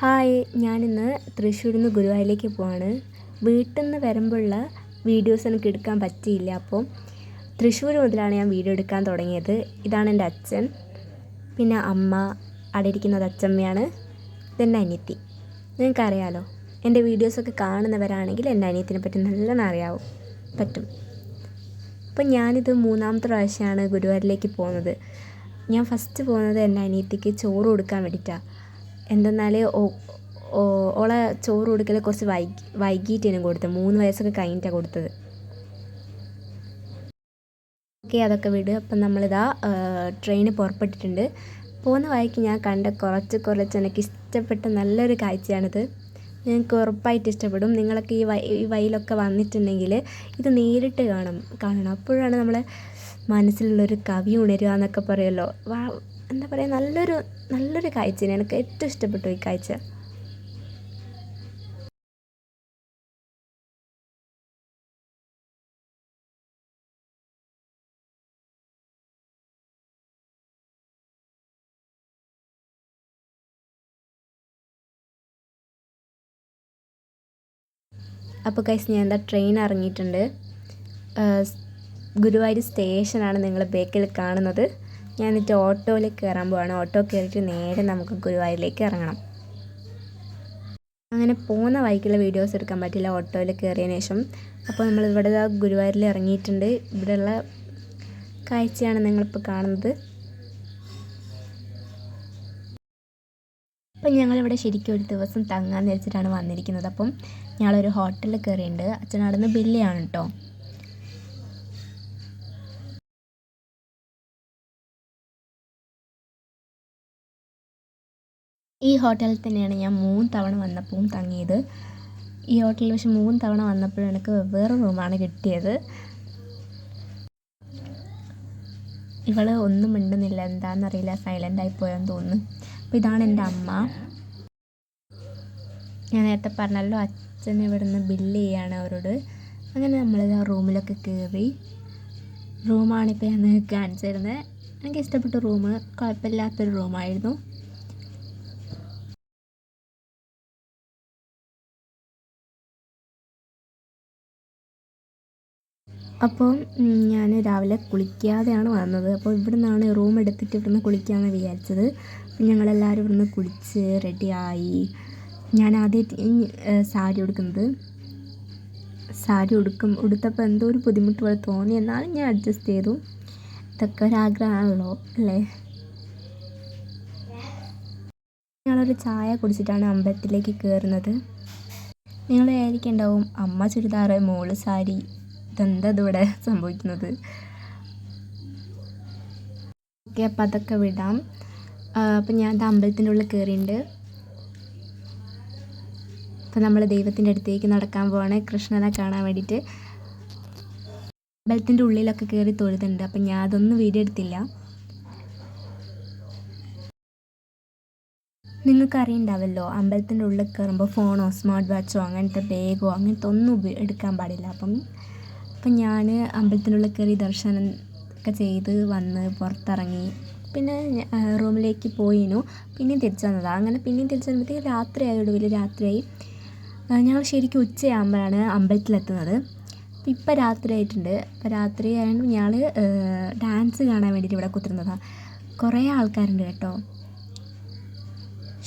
Hi, ഞാനിന്ന് തൃശ്ശൂരിൽ നിന്ന് ഗുരുവായൂരിലേക്ക് പോവാണ്. വീട്ടിൽ നിന്ന് വരുമ്പോഴുള്ള വീഡിയോസ് എനിക്ക് എടുക്കാൻ പറ്റിയില്ല. അപ്പോൾ തൃശ്ശൂർ മുതലാണ് ഞാൻ വീഡിയോ എടുക്കാൻ തുടങ്ങിയത്. ഇതാണ് എൻ്റെ അച്ഛൻ, പിന്നെ അമ്മ, അവിടെ ഇരിക്കുന്നത് അച്ചമ്മയാണ്, ഇതെൻ്റെ അനിയത്തി. നിങ്ങൾക്കറിയാലോ, എൻ്റെ വീഡിയോസൊക്കെ കാണുന്നവരാണെങ്കിൽ എൻ്റെ അനിയത്തിനെ പറ്റി നല്ലോണം അറിയാവും പറ്റും. അപ്പം ഞാനിത് 3ാമത്തെ പ്രാവശ്യമാണ് ഗുരുവായൂരിലേക്ക് പോകുന്നത്. ഞാൻ ഫസ്റ്റ് പോകുന്നത് എൻ്റെ അനിയത്തിക്ക് ചോറ് കൊടുക്കാൻ വേണ്ടിയിട്ടാണ്. എന്തെന്നാൽ ഓളെ ചോറ് കൊടുക്കൽ കുറച്ച് വൈകിട്ടാണ് കൊടുത്തത്. 3 വയസ്സൊക്കെ കഴിഞ്ഞിട്ടാണ് കൊടുത്തത്. ഓക്കെ, അതൊക്കെ വിട്. അപ്പം നമ്മളിതാ ട്രെയിന് പുറപ്പെട്ടിട്ടുണ്ട്. പോകുന്ന വഴിക്ക് ഞാൻ കണ്ട കുറച്ച് എനിക്ക് ഇഷ്ടപ്പെട്ട നല്ലൊരു കാഴ്ചയാണിത്. നിങ്ങൾക്ക് ഉറപ്പായിട്ട് ഇഷ്ടപ്പെടും. നിങ്ങളൊക്കെ ഈ വഴിയിലൊക്കെ വന്നിട്ടുണ്ടെങ്കിൽ ഇത് നേരിട്ട് കാണണം. അപ്പോഴാണ് നമ്മളെ മനസ്സിലുള്ളൊരു കവി ഉണരുക എന്നൊക്കെ പറയുമല്ലോ. എന്താ പറയുക, നല്ലൊരു കാഴ്ചയാണ്. എനിക്ക് ഏറ്റവും ഇഷ്ടപ്പെട്ടു ഈ കാഴ്ച. അപ്പോൾ ഗൈസ്, ഞാൻ എന്താ ട്രെയിൻ ഇറങ്ങിയിട്ടുണ്ട്. ഗുരുവായൂർ സ്റ്റേഷനാണ് നിങ്ങൾ ബേക്കിൽ കാണുന്നത്. ഞാൻ എന്നിട്ട് ഓട്ടോയിൽ കയറാൻ പോവാണ്. ഓട്ടോ കയറിയിട്ട് നേരെ നമുക്ക് ഗുരുവായൂരിലേക്ക് ഇറങ്ങണം. അങ്ങനെ പോകുന്ന വഴിക്കുള്ള വീഡിയോസ് എടുക്കാൻ പറ്റില്ല ഓട്ടോയിൽ കയറിയതിന് ശേഷം. അപ്പോൾ നമ്മൾ ഇവിടെ ഗുരുവായൂരിൽ ഇറങ്ങിയിട്ടുണ്ട്. ഇവിടെയുള്ള കാഴ്ചയാണ് നിങ്ങളിപ്പോൾ കാണുന്നത്. അപ്പം ഞങ്ങളിവിടെ ശരിക്കും ഒരു ദിവസം തങ്ങാൻ വെച്ചിട്ടാണ് വന്നിരിക്കുന്നത്. അപ്പം ഞങ്ങളൊരു ഹോട്ടലിൽ കയറിയിട്ടുണ്ട്. അച്ഛൻ നടന്ന് ബില്ലാണ് കേട്ടോ. ഈ ഹോട്ടലിൽ തന്നെയാണ് ഞാൻ 3 തവണ വന്നപ്പോഴും തങ്ങിയത്. ഈ ഹോട്ടലിൽ പക്ഷെ 3 തവണ വന്നപ്പോഴും എനിക്ക് വേറെ റൂമാണ് കിട്ടിയത്. ഇവള് ഒന്നും മിണ്ടുന്നില്ല, എന്താണെന്നറിയില്ല, സൈലൻ്റായി പോയെന്ന് തോന്നുന്നു. അപ്പോൾ ഇതാണ് എൻ്റെ അമ്മ. ഞാൻ നേരത്തെ പറഞ്ഞല്ലോ, അച്ഛൻ ഇവിടുന്ന് ബില്ല് ചെയ്യാണ് അവരോട്. അങ്ങനെ നമ്മളിത് ആ റൂമിലൊക്കെ കയറി. റൂമാണിപ്പോൾ ഞാൻ നിങ്ങൾക്ക് കാണിച്ചു തരുന്നത്. എനിക്ക് ഇഷ്ടപ്പെട്ട റൂം, കുഴപ്പമില്ലാത്തൊരു റൂമായിരുന്നു. അപ്പോൾ ഞാൻ രാവിലെ കുളിക്കാതെയാണ് വന്നത്. അപ്പോൾ ഇവിടെ നിന്നാണ് റൂം എടുത്തിട്ട് ഇവിടുന്ന് കുളിക്കാമെന്ന് വിചാരിച്ചത്. അപ്പോൾ ഞങ്ങളെല്ലാവരും ഇവിടുന്ന് കുളിച്ച് റെഡിയായി. ഞാൻ ആദ്യമായിട്ട് സാരി ഉടുത്തപ്പോൾ എന്തോ ഒരു ബുദ്ധിമുട്ട് പോലെ തോന്നി. എന്നാലും ഞാൻ അഡ്ജസ്റ്റ് ചെയ്തു. ഇതൊക്കെ ഒരാഗ്രഹമാണല്ലോ അല്ലേ. ഞങ്ങളൊരു ചായ കുടിച്ചിട്ടാണ് അമ്പലത്തിലേക്ക് കയറുന്നത്. നിങ്ങൾ വിചാരിക്കുന്നുണ്ടാവും, അമ്മ ചുരിദാറ്, മോള് സാരി, ഇതെന്താ ഇതിവിടെ സംഭവിക്കുന്നത്. ഓക്കെ, അപ്പം അതൊക്കെ വിടാം. അപ്പം ഞാൻ അമ്പലത്തിൻ്റെ ഉള്ളിൽ കയറിയിട്ടുണ്ട്. അപ്പം നമ്മൾ ദൈവത്തിൻ്റെ അടുത്തേക്ക് നടക്കാൻ പോവാണ്, കൃഷ്ണനെ കാണാൻ വേണ്ടിയിട്ട്. അമ്പലത്തിൻ്റെ ഉള്ളിലൊക്കെ കയറി തൊഴുതുണ്ട്. അപ്പം ഞാൻ അതൊന്നും വീഡിയോ എടുത്തില്ല. നിങ്ങൾക്ക് അറിയുണ്ടാവല്ലോ, അമ്പലത്തിൻ്റെ ഉള്ളിൽ കയറുമ്പോൾ ഫോണോ സ്മാർട്ട് വാച്ചോ അങ്ങനത്തെ ബാഗോ അങ്ങനത്തെ ഒന്നും എടുക്കാൻ പാടില്ല. അപ്പം ഞാൻ അമ്പലത്തിനുള്ളിൽ കയറി ദർശനം ഒക്കെ ചെയ്ത് വന്ന് പുറത്തിറങ്ങി. പിന്നെ റൂമിലേക്ക് പോയിനു. പിന്നെയും തിരിച്ചു വന്നതാണ്. അങ്ങനെ പിന്നെയും തിരിച്ചു വന്നപ്പോഴത്തേക്ക് രാത്രിയായി. ഒടുവിൽ രാത്രിയായി. ഞങ്ങൾ ശരിക്കും ഉച്ചയാകുമ്പോഴാണ് അമ്പലത്തിലെത്തുന്നത്. ഇപ്പം രാത്രി ആയിട്ടുണ്ട്. അപ്പോൾ രാത്രി ആയതുകൊണ്ട് ഞങ്ങൾ ഡാൻസ് കാണാൻ വേണ്ടിയിട്ട് ഇവിടെ കുത്തിരുന്നതാണ്. കുറേ ആൾക്കാരുണ്ട് കേട്ടോ.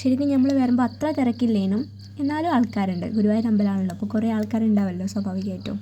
ശരിക്കും നമ്മൾ വരുമ്പോൾ അത്ര തിരക്കില്ലേനും, എന്നാലും ആൾക്കാരുണ്ട്. ഗുരുവായൂർ അമ്പലമാണല്ലോ, അപ്പോൾ കുറേ ആൾക്കാരുണ്ടാവുമല്ലോ സ്വാഭാവികമായിട്ടും.